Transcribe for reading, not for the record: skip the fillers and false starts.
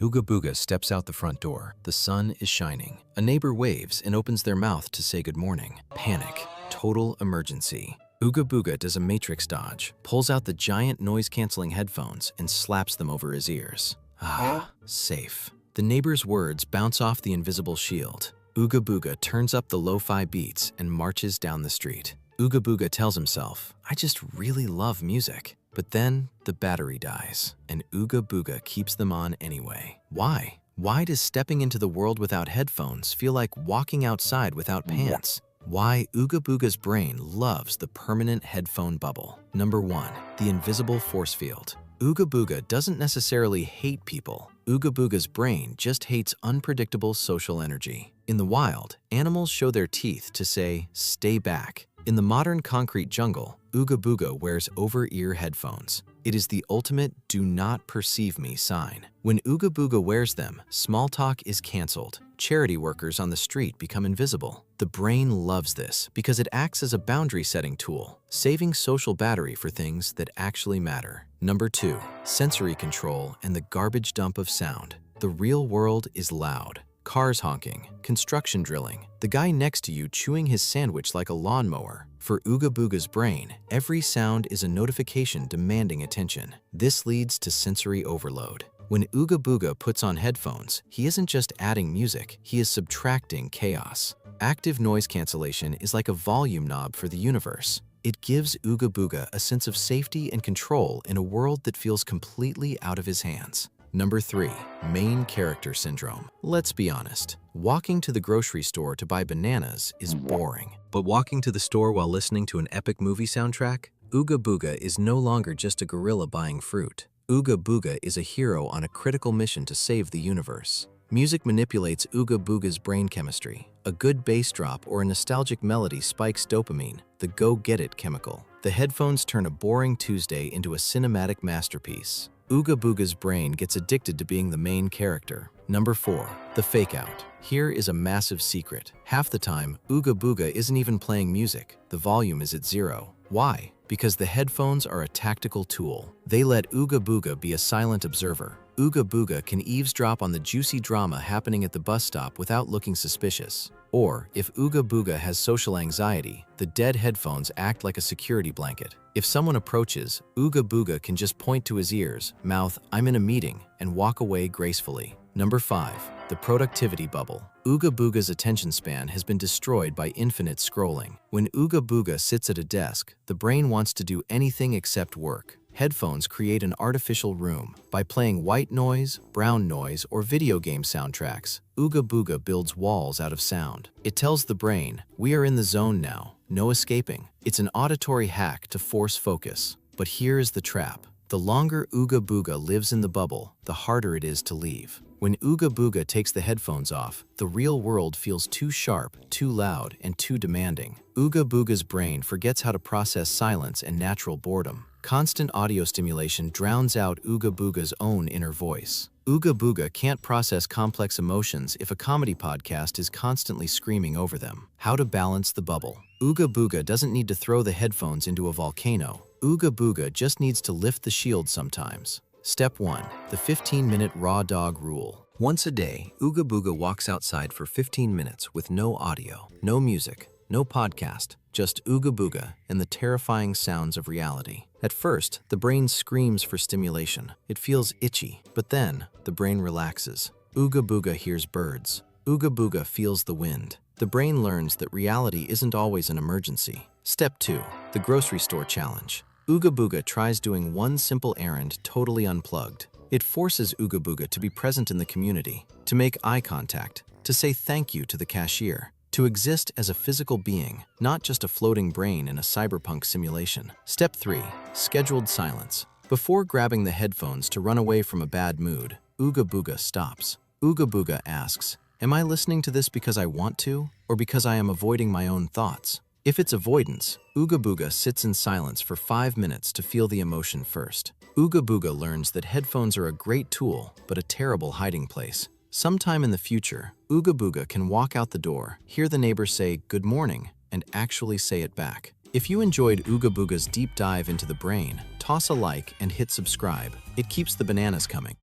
Ooga Booga steps out the front door. The sun is shining. A neighbor waves and opens their mouth to say good morning. Panic. Total emergency. Ooga Booga does a matrix dodge, pulls out the giant noise-canceling headphones, and slaps them over his ears. Safe. The neighbor's words bounce off the invisible shield. Ooga Booga turns up the lo-fi beats and marches down the street. Ooga Booga tells himself, I just really love music. But then the battery dies, and Ooga Booga keeps them on anyway. Why? Why does stepping into the world without headphones feel like walking outside without pants? Why Ooga Booga's brain loves the permanent headphone bubble. Number 1. The invisible force field. Ooga Booga doesn't necessarily hate people. Ooga Booga's brain just hates unpredictable social energy. In the wild, animals show their teeth to say, stay back. In the modern concrete jungle, Ooga Booga wears over-ear headphones. It is the ultimate do not perceive me sign. When Ooga Booga wears them, small talk is canceled. Charity workers on the street become invisible. The brain loves this because it acts as a boundary-setting tool, saving social battery for things that actually matter. Number 2. Sensory control and the garbage dump of sound. The real world is loud. Cars honking, construction drilling, the guy next to you chewing his sandwich like a lawnmower. For Ooga Booga's brain, every sound is a notification demanding attention. This leads to sensory overload. When Ooga Booga puts on headphones, he isn't just adding music, he is subtracting chaos. Active noise cancellation is like a volume knob for the universe. It gives Ooga Booga a sense of safety and control in a world that feels completely out of his hands. Number 3. Main character syndrome. Let's be honest, walking to the grocery store to buy bananas is boring. But walking to the store while listening to an epic movie soundtrack? Ooga Booga is no longer just a gorilla buying fruit. Ooga Booga is a hero on a critical mission to save the universe. Music manipulates Ooga Booga's brain chemistry. A good bass drop or a nostalgic melody spikes dopamine, the go-get-it chemical. The headphones turn a boring Tuesday into a cinematic masterpiece. Ooga Booga's brain gets addicted to being the main character. Number 4. The fake out. Here is a massive secret. Half the time, Ooga Booga isn't even playing music. The volume is at 0. Why? Because the headphones are a tactical tool. They let Ooga Booga be a silent observer. Ooga Booga can eavesdrop on the juicy drama happening at the bus stop without looking suspicious. Or, if Ooga Booga has social anxiety, the dead headphones act like a security blanket. If someone approaches, Ooga Booga can just point to his ears, mouth, I'm in a meeting, and walk away gracefully. Number 5. The productivity bubble. Ooga Booga's attention span has been destroyed by infinite scrolling. When Ooga Booga sits at a desk, the brain wants to do anything except work. Headphones create an artificial room. By playing white noise, brown noise, or video game soundtracks, Ooga Booga builds walls out of sound. It tells the brain, we are in the zone now, no escaping. It's an auditory hack to force focus. But here is the trap. The longer Ooga Booga lives in the bubble, the harder it is to leave. When Ooga Booga takes the headphones off, the real world feels too sharp, too loud, and too demanding. Ooga Booga's brain forgets how to process silence and natural boredom. Constant audio stimulation drowns out Ooga Booga's own inner voice. Ooga Booga can't process complex emotions if a comedy podcast is constantly screaming over them. How to balance the bubble. Ooga Booga doesn't need to throw the headphones into a volcano. Ooga Booga just needs to lift the shield sometimes. Step 1. The 15-minute raw dog rule. Once a day, Ooga Booga walks outside for 15 minutes with no audio, no music, no podcast, just Ooga Booga and the terrifying sounds of reality. At first, the brain screams for stimulation. It feels itchy, but then the brain relaxes. Ooga Booga hears birds. Ooga Booga feels the wind. The brain learns that reality isn't always an emergency. Step 2. The grocery store challenge. Ooga Booga tries doing one simple errand totally unplugged. It forces Ooga Booga to be present in the community, to make eye contact, to say thank you to the cashier, to exist as a physical being, not just a floating brain in a cyberpunk simulation. Step 3. Scheduled silence. Before grabbing the headphones to run away from a bad mood, Ooga Booga stops. Ooga Booga asks, am I listening to this because I want to, or because I am avoiding my own thoughts? If it's avoidance, Ooga Booga sits in silence for 5 minutes to feel the emotion first. Ooga Booga learns that headphones are a great tool, but a terrible hiding place. Sometime in the future, Ooga Booga can walk out the door, hear the neighbor say, good morning, and actually say it back. If you enjoyed Ooga Booga's deep dive into the brain, toss a like and hit subscribe. It keeps the bananas coming.